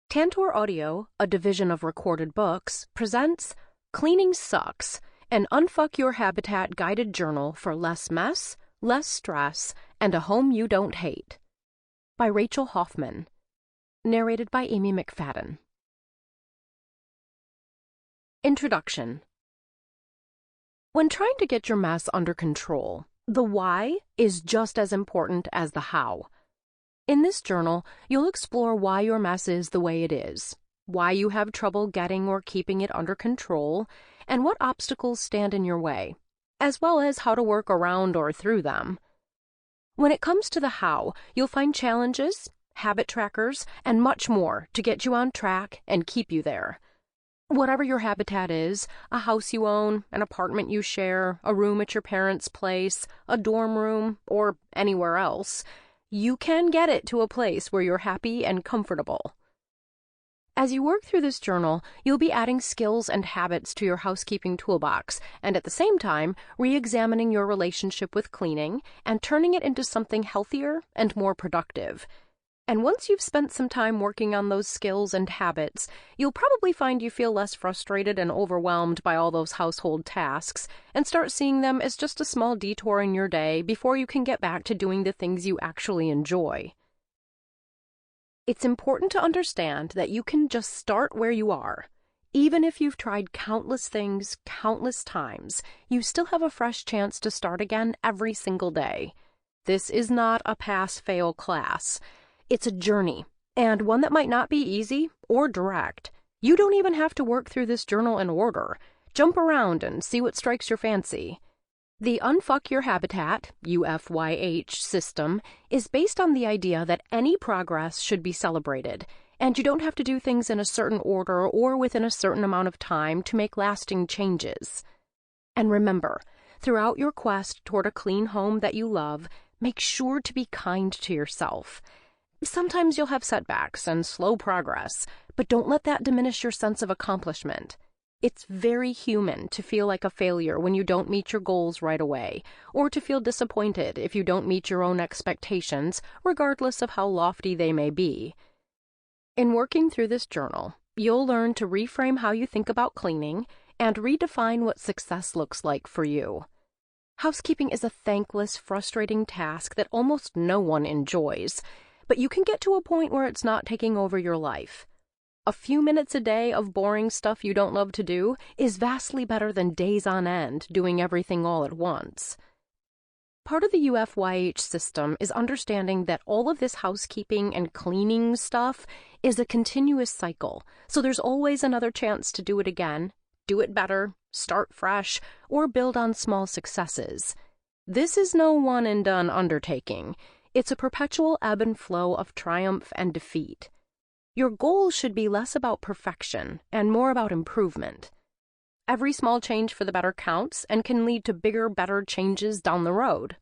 Tantor Audio, a division of Recorded Books, presents Cleaning Sucks, an Unfuck Your Habitat guided journal for less mess, less stress, and a home you don't hate. By Rachel Hoffman. Narrated by Amy Mcfadden. Introduction. When trying to get your mess under control, the why is just as important as the how. In this journal, you'll explore why your mess is the way it is, why you have trouble getting or keeping it under control, and what obstacles stand in your way, as well as how to work around or through them. When it comes to the how, you'll find challenges, habit trackers, and much more to get you on track and keep you there. Whatever your habitat is, a house you own, an apartment you share, a room at your parents' place, a dorm room, or anywhere else, you can get it to a place where you're happy and comfortable. As you work through this journal, you'll be adding skills and habits to your housekeeping toolbox, and at the same time, re-examining your relationship with cleaning and turning it into something healthier and more productive. And once you've spent some time working on those skills and habits, you'll probably find you feel less frustrated and overwhelmed by all those household tasks, and start seeing them as just a small detour in your day before you can get back to doing the things you actually enjoy. It's important to understand that you can just start where you are. Even if you've tried countless things, countless times, you still have a fresh chance to start again every single day. This is not a pass-fail class. It's a journey, and one that might not be easy or direct. You don't even have to work through this journal in order. Jump around and see what strikes your fancy. The Unfuck Your Habitat, UFYH, system is based on the idea that any progress should be celebrated, and you don't have to do things in a certain order or within a certain amount of time to make lasting changes. And remember, throughout your quest toward a clean home that you love, make sure to be kind to yourself. Sometimes you'll have setbacks and slow progress, but don't let that diminish your sense of accomplishment. It's very human to feel like a failure when you don't meet your goals right away, or to feel disappointed if you don't meet your own expectations, regardless of how lofty they may be. In working through this journal, you'll learn to reframe how you think about cleaning and redefine what success looks like for you. Housekeeping is a thankless, frustrating task that almost no one enjoys, but you can get to a point where it's not taking over your life. A few minutes a day of boring stuff you don't love to do is vastly better than days on end doing everything all at once. Part of the UFYH system is understanding that all of this housekeeping and cleaning stuff is a continuous cycle, so there's always another chance to do it again, do it better, start fresh, or build on small successes. This is no one-and-done undertaking. It's a perpetual ebb and flow of triumph and defeat. Your goal should be less about perfection and more about improvement. Every small change for the better counts and can lead to bigger, better changes down the road.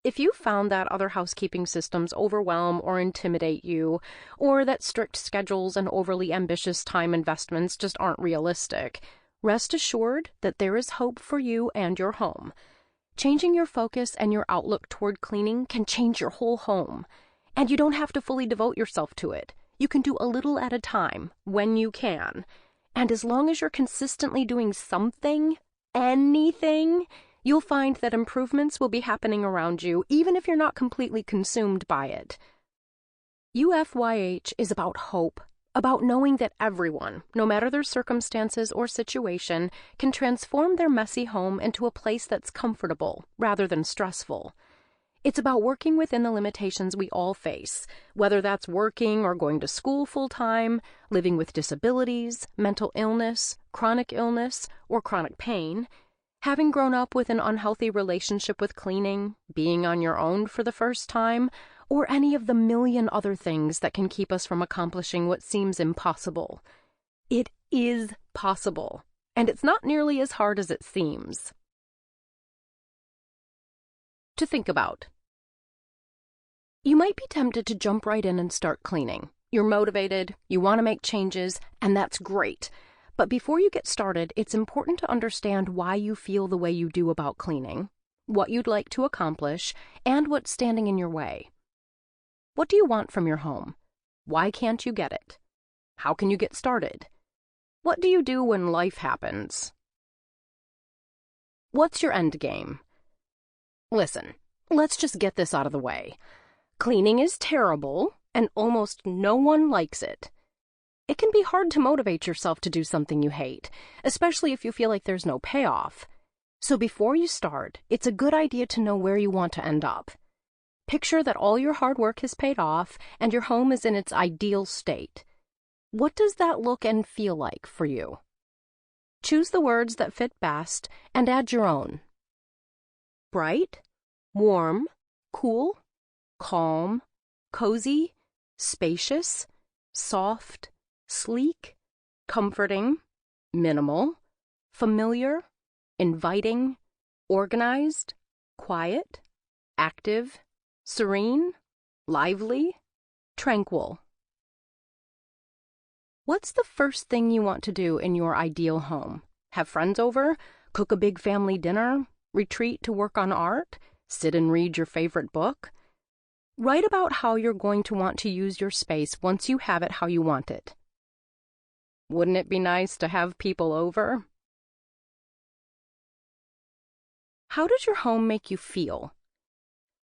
If you found that other housekeeping systems overwhelm or intimidate you, or that strict schedules and overly ambitious time investments just aren't realistic, rest assured that there is hope for you and your home. Changing your focus and your outlook toward cleaning can change your whole home. And you don't have to fully devote yourself to it. You can do a little at a time, when you can. And as long as you're consistently doing something, anything, you'll find that improvements will be happening around you, even if you're not completely consumed by it. UFYH is about hope, about knowing that everyone, no matter their circumstances or situation, can transform their messy home into a place that's comfortable rather than stressful. It's about working within the limitations we all face, whether that's working or going to school full-time, living with disabilities, mental illness, chronic illness, or chronic pain, having grown up with an unhealthy relationship with cleaning, being on your own for the first time, or any of the million other things that can keep us from accomplishing what seems impossible. It is possible, and it's not nearly as hard as it seems. To think about. You might be tempted to jump right in and start cleaning. You're motivated, you want to make changes, and that's great. But before you get started, it's important to understand why you feel the way you do about cleaning, what you'd like to accomplish, and what's standing in your way. What do you want from your home? Why can't you get it? How can you get started? What do you do when life happens? What's your end game? Listen, let's just get this out of the way. Cleaning is terrible, and almost no one likes it. It can be hard to motivate yourself to do something you hate, especially if you feel like there's no payoff. So before you start, it's a good idea to know where you want to end up. Picture that all your hard work has paid off and your home is in its ideal state. What does that look and feel like for you? Choose the words that fit best and add your own. Bright, warm, cool, calm, cozy, spacious, soft, sleek, comforting, minimal, familiar, inviting, organized, quiet, active, serene, lively, tranquil. What's the first thing you want to do in your ideal home? Have friends over? Cook a big family dinner? Retreat to work on art? Sit and read your favorite book? Write about how you're going to want to use your space once you have it how you want it. Wouldn't it be nice to have people over? How does your home make you feel?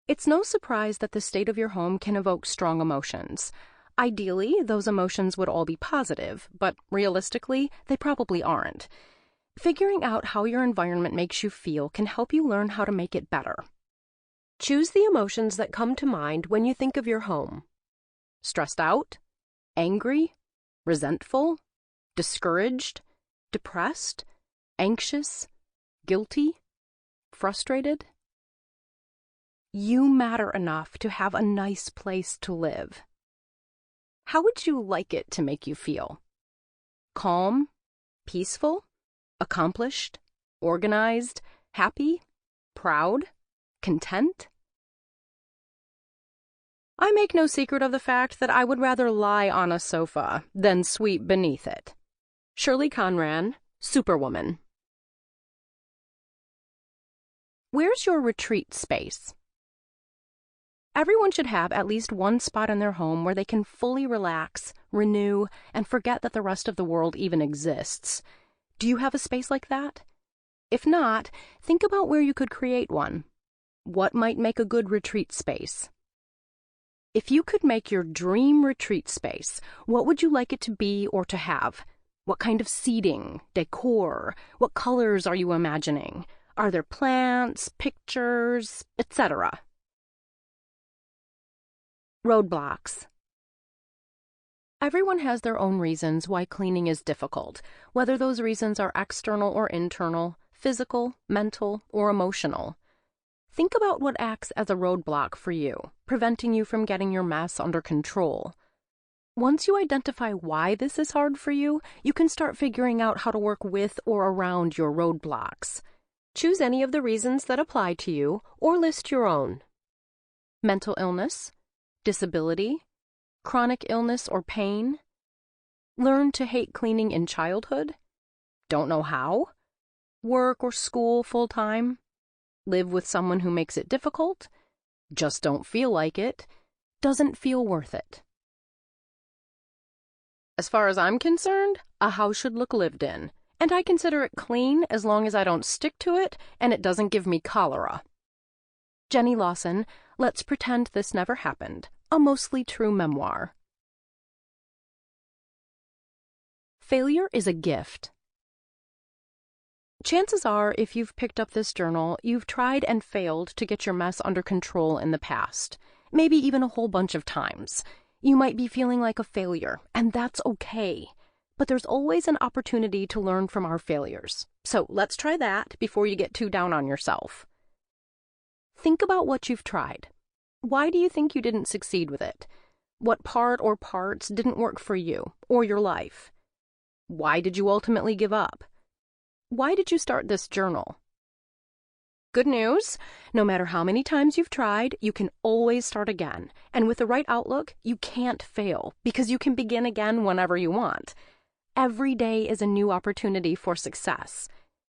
It's no surprise that the state of your home can evoke strong emotions. Ideally, those emotions would all be positive, but realistically, they probably aren't. Figuring out how your environment makes you feel can help you learn how to make it better. Choose the emotions that come to mind when you think of your home. Stressed out, angry, resentful, discouraged, depressed, anxious, guilty, frustrated. You matter enough to have a nice place to live. How would you like it to make you feel? Calm, peaceful, accomplished, organized, happy, proud, content? I make no secret of the fact that I would rather lie on a sofa than sweep beneath it. Shirley Conran, Superwoman. Where's your retreat space? Everyone should have at least one spot in their home where they can fully relax, renew, and forget that the rest of the world even exists. Do you have a space like that? If not, think about where you could create one. What might make a good retreat space? If you could make your dream retreat space, what would you like it to be or to have? What kind of seating, decor, what colors are you imagining? Are there plants, pictures, etc.? Roadblocks. Everyone has their own reasons why cleaning is difficult, whether those reasons are external or internal, physical, mental, or emotional. Think about what acts as a roadblock for you, preventing you from getting your mess under control. Once you identify why this is hard for you, you can start figuring out how to work with or around your roadblocks. Choose any of the reasons that apply to you, or list your own. Mental illness, disability, chronic illness or pain, learn to hate cleaning in childhood, don't know how, work or school full-time, live with someone who makes it difficult, just don't feel like it, doesn't feel worth it. As far as I'm concerned, a house should look lived in, and I consider it clean as long as I don't stick to it and it doesn't give me cholera. Jenny Lawson, Let's Pretend This Never Happened, a mostly true memoir. Failure is a gift. Chances are, if you've picked up this journal, you've tried and failed to get your mess under control in the past, maybe even a whole bunch of times. You might be feeling like a failure, and that's okay. But there's always an opportunity to learn from our failures. So let's try that before you get too down on yourself. Think about what you've tried. Why do you think you didn't succeed with it? What part or parts didn't work for you or your life? Why did you ultimately give up? Why did you start this journal? Good news, no matter how many times you've tried, you can always start again. And with the right outlook, you can't fail because you can begin again whenever you want. Every day is a new opportunity for success.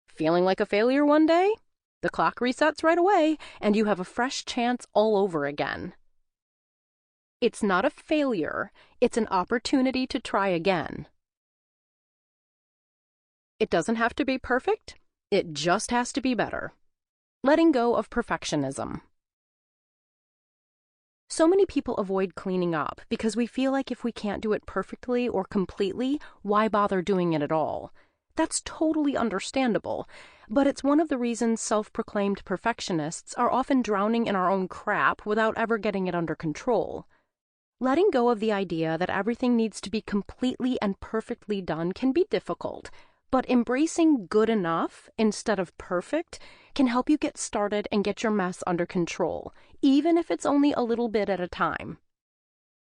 Feeling like a failure one day? The clock resets right away, and you have a fresh chance all over again. It's not a failure, it's an opportunity to try again. It doesn't have to be perfect, it just has to be better. Letting go of perfectionism. So many people avoid cleaning up because we feel like if we can't do it perfectly or completely, why bother doing it at all? That's totally understandable, but it's one of the reasons self-proclaimed perfectionists are often drowning in our own crap without ever getting it under control. Letting go of the idea that everything needs to be completely and perfectly done can be difficult, but embracing good enough instead of perfect can help you get started and get your mess under control, even if it's only a little bit at a time.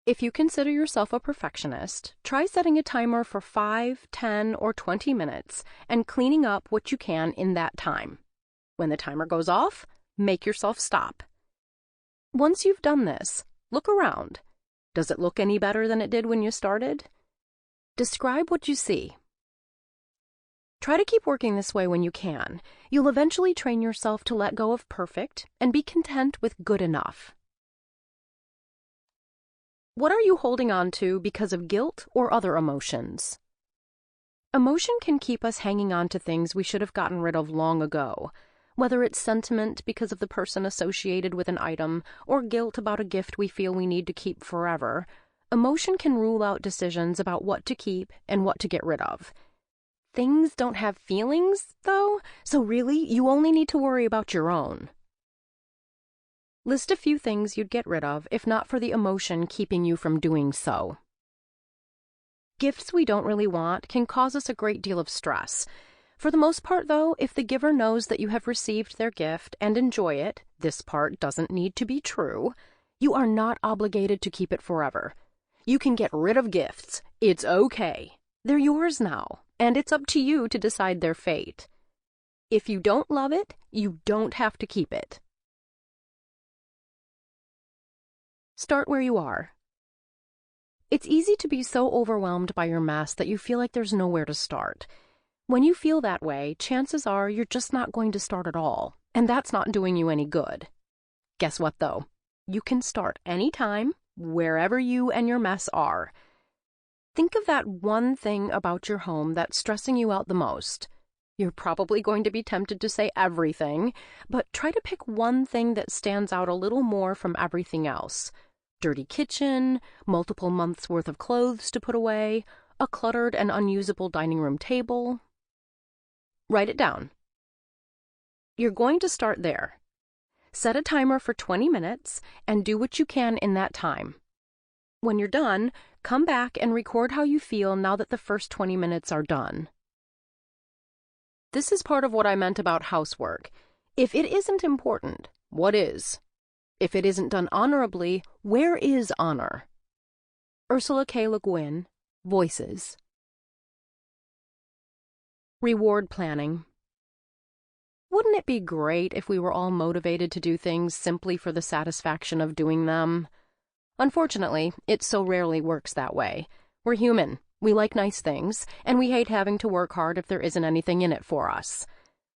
If you consider yourself a perfectionist, try setting a timer for 5, 10, or 20 minutes and cleaning up what you can in that time. When the timer goes off, make yourself stop. Once you've done this, look around. Does it look any better than it did when you started? Describe what you see. Try to keep working this way when you can. You'll eventually train yourself to let go of perfect and be content with good enough. What are you holding on to because of guilt or other emotions? Emotion can keep us hanging on to things we should have gotten rid of long ago, whether it's sentiment because of the person associated with an item or guilt about a gift we feel we need to keep forever. Emotion can rule out decisions about what to keep and what to get rid of. Things don't have feelings, though, so really, you only need to worry about your own. List a few things you'd get rid of if not for the emotion keeping you from doing so. Gifts we don't really want can cause us a great deal of stress. For the most part, though, if the giver knows that you have received their gift and enjoy it, this part doesn't need to be true. You are not obligated to keep it forever. You can get rid of gifts. It's okay. They're yours now, and it's up to you to decide their fate. If you don't love it, you don't have to keep it. Start where you are. It's easy to be so overwhelmed by your mess that you feel like there's nowhere to start. When you feel that way, chances are you're just not going to start at all, and that's not doing you any good. Guess what, though? You can start anytime, wherever you and your mess are. Think of that one thing about your home that's stressing you out the most. You're probably going to be tempted to say everything, but try to pick one thing that stands out a little more from everything else. Dirty kitchen, multiple months' worth of clothes to put away, a cluttered and unusable dining room table. Write it down. You're going to start there. Set a timer for 20 minutes and do what you can in that time. When you're done, come back and record how you feel now that the first 20 minutes are done. This is part of what I meant about housework. If it isn't important, what is? If it isn't done honorably, where is honor? Ursula K. Le Guin, Voices. Reward planning. Wouldn't it be great if we were all motivated to do things simply for the satisfaction of doing them? Unfortunately, it so rarely works that way. We're human. We like nice things, and we hate having to work hard if there isn't anything in it for us.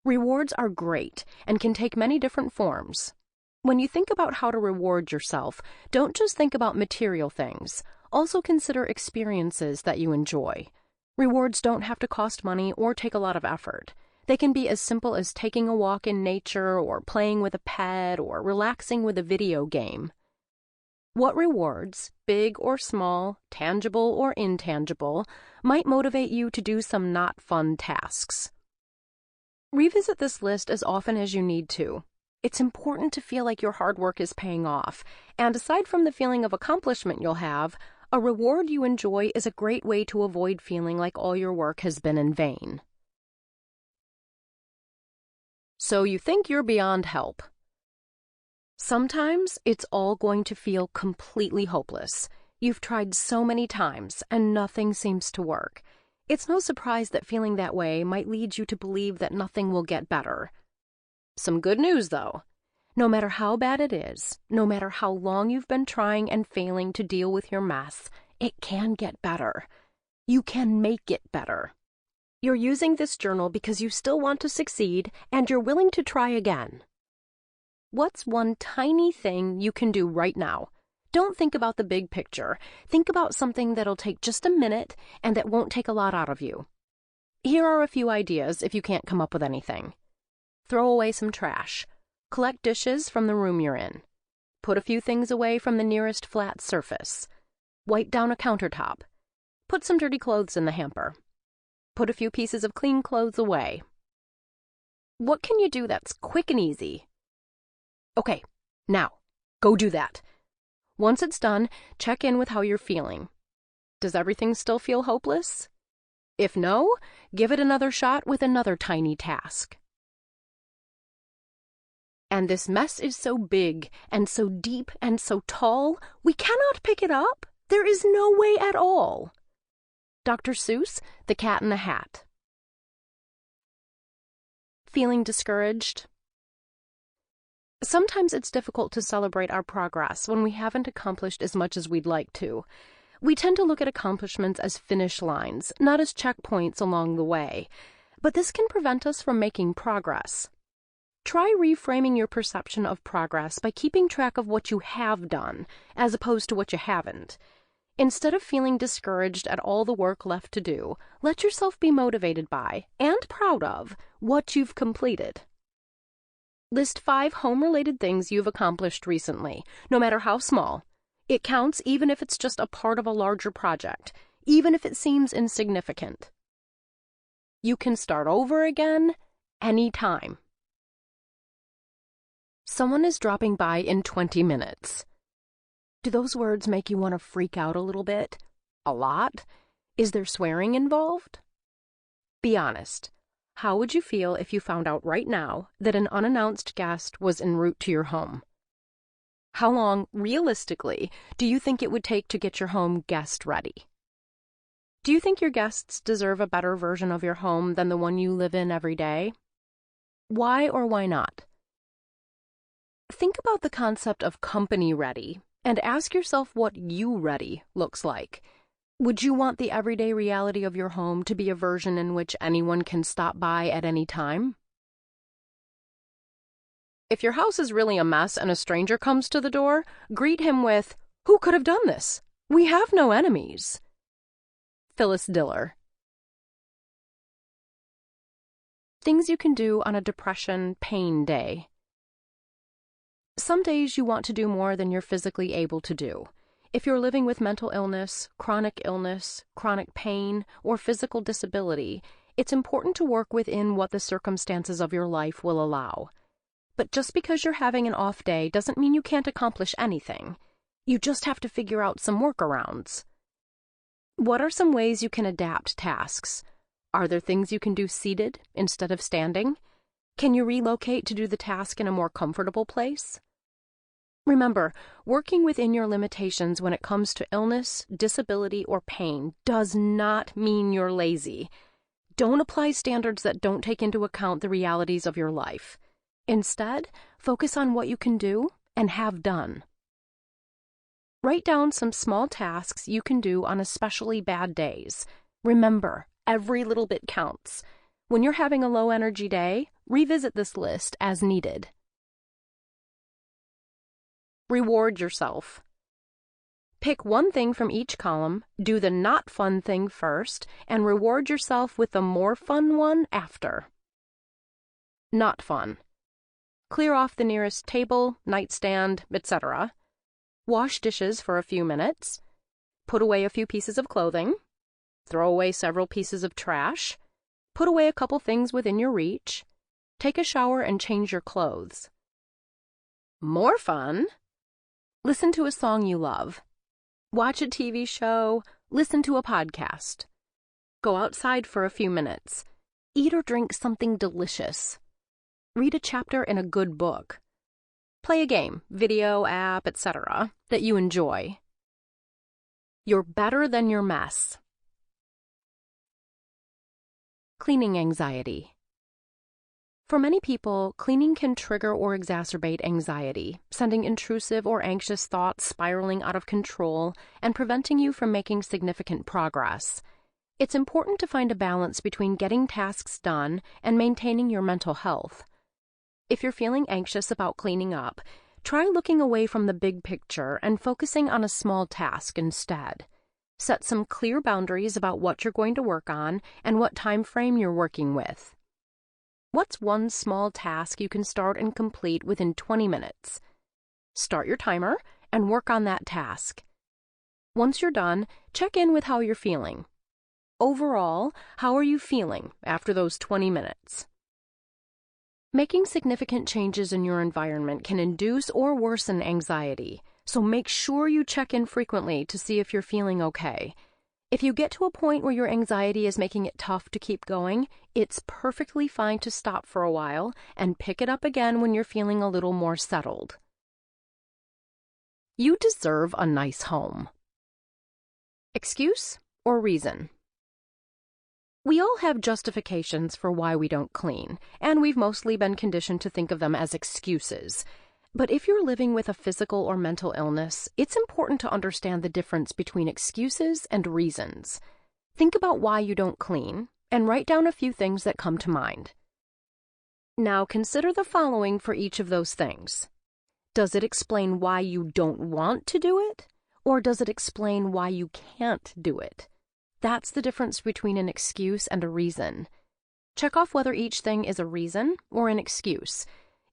Rewards are great and can take many different forms. When you think about how to reward yourself, don't just think about material things. Also consider experiences that you enjoy. Rewards don't have to cost money or take a lot of effort. They can be as simple as taking a walk in nature or playing with a pet or relaxing with a video game. What rewards, big or small, tangible or intangible, might motivate you to do some not fun tasks? Revisit this list as often as you need to. It's important to feel like your hard work is paying off, and aside from the feeling of accomplishment you'll have, a reward you enjoy is a great way to avoid feeling like all your work has been in vain. So you think you're beyond help. Sometimes it's all going to feel completely hopeless. You've tried so many times and nothing seems to work. It's no surprise that feeling that way might lead you to believe that nothing will get better. Some good news, though. No matter how bad it is, no matter how long you've been trying and failing to deal with your mess, it can get better. You can make it better. You're using this journal because you still want to succeed and you're willing to try again. What's one tiny thing you can do right now Don't think about the big picture. Think about something that'll take just a minute and that won't take a lot out of you. Here are a few ideas if you can't come up with anything. Throw away some trash. Collect dishes from the room you're in. Put a few things away from the nearest flat surface. Wipe down a countertop. Put some dirty clothes in the hamper. Put a few pieces of clean clothes away. What can you do that's quick and easy? Okay, now, go do that. Once it's done, check in with how you're feeling. Does everything still feel hopeless? If no, give it another shot with another tiny task. And this mess is so big and so deep and so tall, we cannot pick it up. There is no way at all. Dr. Seuss, The Cat in the Hat. Feeling discouraged? Sometimes it's difficult to celebrate our progress when we haven't accomplished as much as we'd like to. We tend to look at accomplishments as finish lines, not as checkpoints along the way. But this can prevent us from making progress. Try reframing your perception of progress by keeping track of what you have done, as opposed to what you haven't. Instead of feeling discouraged at all the work left to do, let yourself be motivated by, and proud of, what you've completed. List 5 home-related things you've accomplished recently, no matter how small. It counts even if it's just a part of a larger project, even if it seems insignificant. You can start over again anytime. Someone is dropping by in 20 minutes. Do those words make you want to freak out a little bit? A lot? Is there swearing involved? Be honest. How would you feel if you found out right now that an unannounced guest was en route to your home? How long, realistically, do you think it would take to get your home guest ready? Do you think your guests deserve a better version of your home than the one you live in every day? Why or why not? Think about the concept of company ready and ask yourself what you ready looks like. Would you want the everyday reality of your home to be a version in which anyone can stop by at any time? If your house is really a mess and a stranger comes to the door, greet him with, "Who could have done this? We have no enemies." Phyllis Diller. Things you can do on a depression, pain day. Some days you want to do more than you're physically able to do. If you're living with mental illness, chronic pain, or physical disability, it's important to work within what the circumstances of your life will allow. But just because you're having an off day doesn't mean you can't accomplish anything. You just have to figure out some workarounds. What are some ways you can adapt tasks? Are there things you can do seated instead of standing? Can you relocate to do the task in a more comfortable place? Remember, working within your limitations when it comes to illness, disability, or pain does not mean you're lazy. Don't apply standards that don't take into account the realities of your life. Instead, focus on what you can do and have done. Write down some small tasks you can do on especially bad days. Remember, every little bit counts. When you're having a low-energy day, revisit this list as needed. Reward yourself. Pick one thing from each column, do the not fun thing first, and reward yourself with the more fun one after. Not fun. Clear off the nearest table, nightstand, etc. Wash dishes for a few minutes. Put away a few pieces of clothing. Throw away several pieces of trash. Put away a couple things within your reach. Take a shower and change your clothes. More fun. Listen to a song you love. Watch a TV show. Listen to a podcast. Go outside for a few minutes. Eat or drink something delicious. Read a chapter in a good book. Play a game, video, app, etc. that you enjoy. You're better than your mess. Cleaning anxiety. For many people, cleaning can trigger or exacerbate anxiety, sending intrusive or anxious thoughts spiraling out of control and preventing you from making significant progress. It's important to find a balance between getting tasks done and maintaining your mental health. If you're feeling anxious about cleaning up, try looking away from the big picture and focusing on a small task instead. Set some clear boundaries about what you're going to work on and what time frame you're working with. What's one small task you can start and complete within 20 minutes? Start your timer and work on that task. Once you're done, check in with how you're feeling. Overall, how are you feeling after those 20 minutes? Making significant changes in your environment can induce or worsen anxiety, so make sure you check in frequently to see if you're feeling okay. If you get to a point where your anxiety is making it tough to keep going, it's perfectly fine to stop for a while and pick it up again when you're feeling a little more settled. You deserve a nice home. Excuse or reason? We all have justifications for why we don't clean, and we've mostly been conditioned to think of them as excuses. But if you're living with a physical or mental illness, it's important to understand the difference between excuses and reasons. Think about why you don't clean, and write down a few things that come to mind. Now consider the following for each of those things. Does it explain why you don't want to do it? Or does it explain why you can't do it? That's the difference between an excuse and a reason. Check off whether each thing is a reason or an excuse.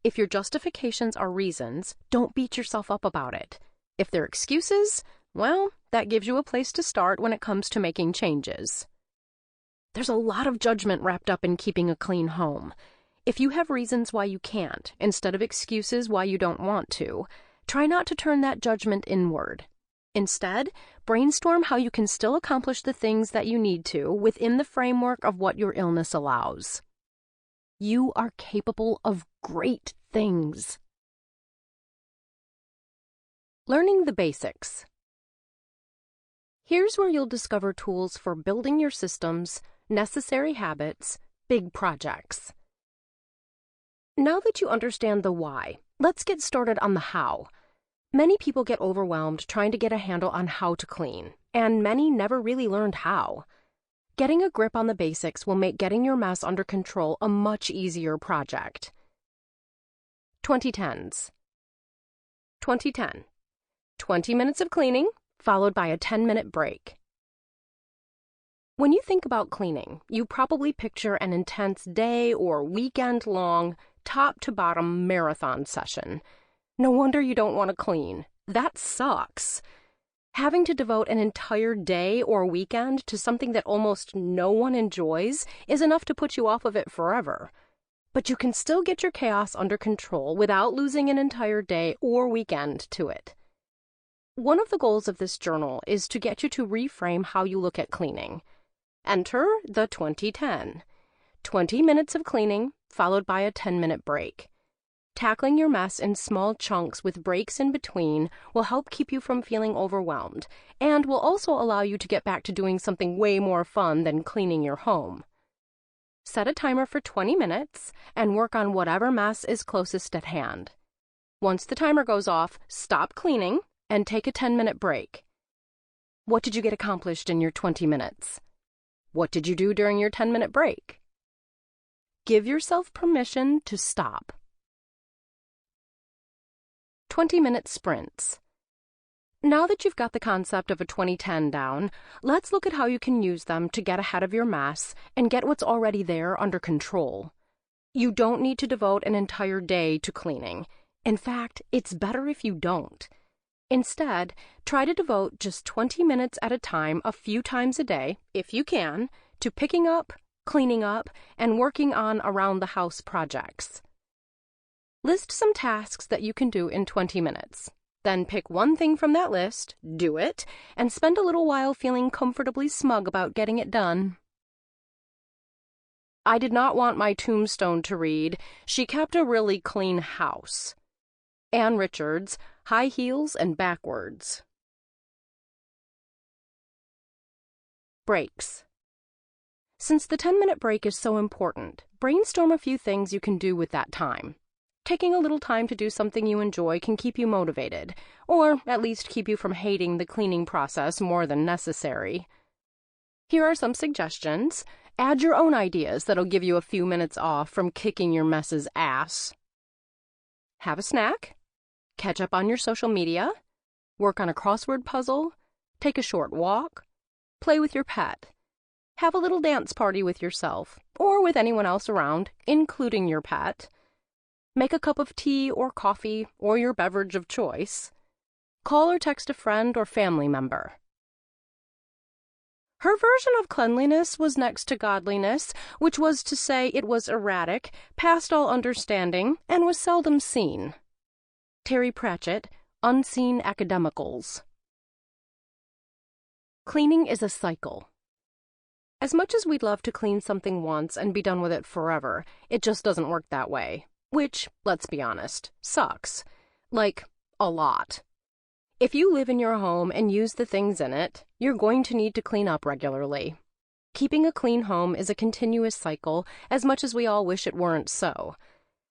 If your justifications are reasons, don't beat yourself up about it. If they're excuses, well, that gives you a place to start when it comes to making changes. There's a lot of judgment wrapped up in keeping a clean home. If you have reasons why you can't, instead of excuses why you don't want to, try not to turn that judgment inward. Instead, brainstorm how you can still accomplish the things that you need to within the framework of what your illness allows. You are capable of great things. Learning the basics. Here's where you'll discover tools for building your systems, necessary habits, big projects. Now that you understand the why, let's get started on the how. Many people get overwhelmed trying to get a handle on how to clean, and many never really learned how. Getting a grip on the basics will make getting your mess under control a much easier project. 2010s. 2010. 20 minutes of cleaning, followed by a 10-minute break. When you think about cleaning, you probably picture an intense day or weekend-long, top-to-bottom marathon session. No wonder you don't want to clean. That sucks. Having to devote an entire day or weekend to something that almost no one enjoys is enough to put you off of it forever. But you can still get your chaos under control without losing an entire day or weekend to it. One of the goals of this journal is to get you to reframe how you look at cleaning. Enter the 2010. 20 minutes of cleaning, followed by a 10-minute break. Tackling your mess in small chunks with breaks in between will help keep you from feeling overwhelmed, and will also allow you to get back to doing something way more fun than cleaning your home. Set a timer for 20 minutes and work on whatever mess is closest at hand. Once the timer goes off, stop cleaning and take a 10-minute break. What did you get accomplished in your 20 minutes? What did you do during your 10-minute break? Give yourself permission to stop. 20-minute sprints. Now that you've got the concept of a 2010 down, let's look at how you can use them to get ahead of your mess and get what's already there under control. You don't need to devote an entire day to cleaning. In fact, it's better if you don't. Instead, try to devote just 20 minutes at a time a few times a day, if you can, to picking up, cleaning up, and working on around-the-house projects. List some tasks that you can do in 20 minutes. Then pick one thing from that list, do it, and spend a little while feeling comfortably smug about getting it done. I did not want my tombstone to read, "She kept a really clean house." Ann Richards, High Heels and Backwards. Breaks. Since the 10-minute break is so important, brainstorm a few things you can do with that time. Taking a little time to do something you enjoy can keep you motivated, or at least keep you from hating the cleaning process more than necessary. Here are some suggestions. Add your own ideas that'll give you a few minutes off from kicking your mess's ass. Have a snack. catch up on your social media, work on a crossword puzzle, take a short walk, play with your pet, have a little dance party with yourself or with anyone else around, including your pet, make a cup of tea or coffee or your beverage of choice, call or text a friend or family member. Her version of cleanliness was next to godliness, which was to say it was erratic, past all understanding, and was seldom seen. Terry Pratchett, Unseen Academicals. Cleaning is a cycle. As much as we'd love to clean something once and be done with it forever, it just doesn't work that way. Which, let's be honest, sucks. Like, a lot. If you live in your home and use the things in it, you're going to need to clean up regularly. Keeping a clean home is a continuous cycle, as much as we all wish it weren't so.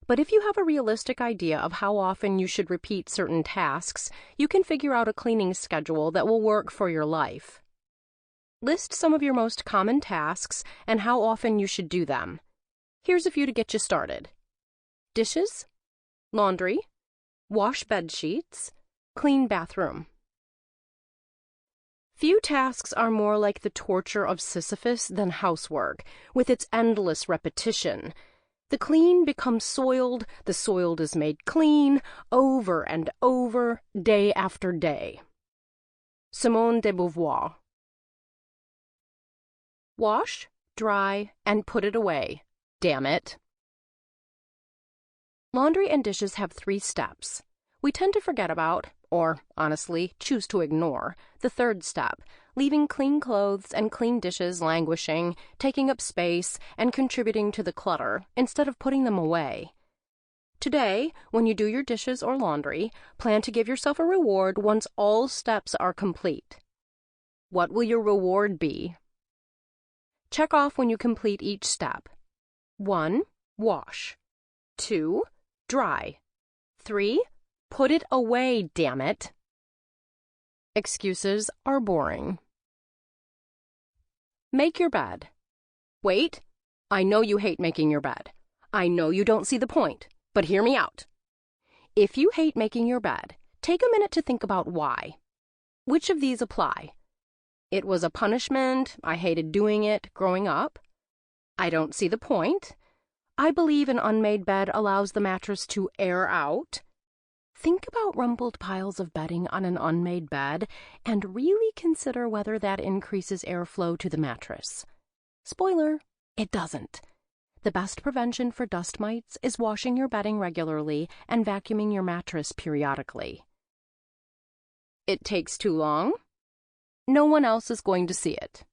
But if you have a realistic idea of how often you should repeat certain tasks, you can figure out a cleaning schedule that will work for your life. List some of your most common tasks and how often you should do them. Here's a few to get you started. Dishes, laundry, wash bed sheets, clean bathroom. Few tasks are more like the torture of Sisyphus than housework, with its endless repetition. The clean becomes soiled, the soiled is made clean, over and over, day after day. Simone de Beauvoir. Wash, dry, and put it away. Damn it. Laundry and dishes have 3 steps. We tend to forget about, or honestly, choose to ignore, the 3rd step, leaving clean clothes and clean dishes languishing, taking up space, and contributing to the clutter, instead of putting them away. Today, when you do your dishes or laundry, plan to give yourself a reward once all steps are complete. What will your reward be? Check off when you complete each step. 1. Wash. 2. Dry. 3. Put it away, damn it. Excuses are boring. Make your bed. Wait, I know you hate making your bed. I know you don't see the point, but hear me out. If you hate making your bed, take a minute to think about why. Which of these apply? It was a punishment, I hated doing it growing up. I don't see the point. I believe an unmade bed allows the mattress to air out. Think about rumpled piles of bedding on an unmade bed and really consider whether that increases airflow to the mattress. Spoiler, it doesn't. The best prevention for dust mites is washing your bedding regularly and vacuuming your mattress periodically. It takes too long? No one else is going to see it.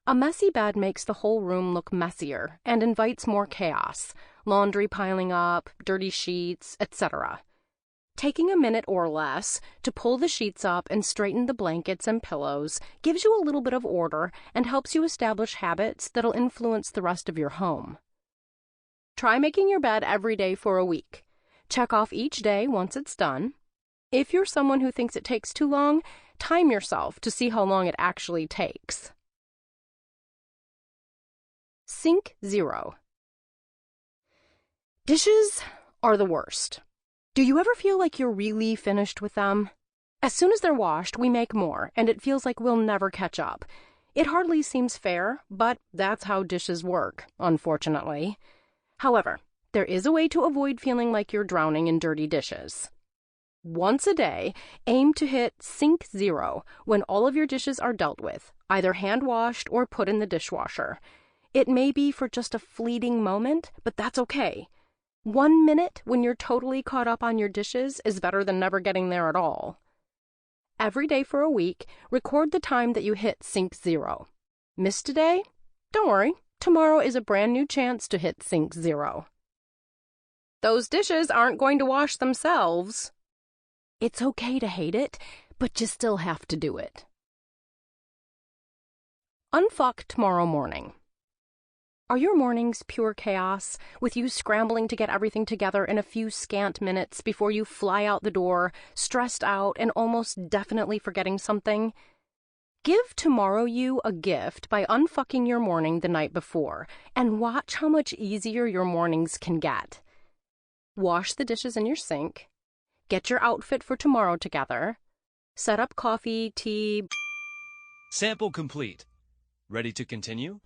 A messy bed makes the whole room look messier and invites more chaos, laundry piling up, dirty sheets, etc. Taking a minute or less to pull the sheets up and straighten the blankets and pillows gives you a little bit of order and helps you establish habits that'll influence the rest of your home. Try making your bed every day for a week. Check off each day once it's done. If you're someone who thinks it takes too long, time yourself to see how long it actually takes. Sink zero. Dishes are the worst. Do you ever feel like you're really finished with them? As soon as they're washed, we make more, and it feels like we'll never catch up. It hardly seems fair, but that's how dishes work, unfortunately. However, there is a way to avoid feeling like you're drowning in dirty dishes. Once a day, aim to hit sink zero when all of your dishes are dealt with, either hand-washed or put in the dishwasher. It may be for just a fleeting moment, but that's okay. 1 minute when you're totally caught up on your dishes is better than never getting there at all. Every day for a week, record the time that you hit sink zero. Missed a day? Don't worry, tomorrow is a brand new chance to hit sink zero. Those dishes aren't going to wash themselves. It's okay to hate it, but you still have to do it. Unfuck tomorrow morning. Are your mornings pure chaos, with you scrambling to get everything together in a few scant minutes before you fly out the door, stressed out and almost definitely forgetting something? Give tomorrow you a gift by unfucking your morning the night before, and watch how much easier your mornings can get. Wash the dishes in your sink. get your outfit for tomorrow together, set up coffee, tea. Sample complete. Ready to continue?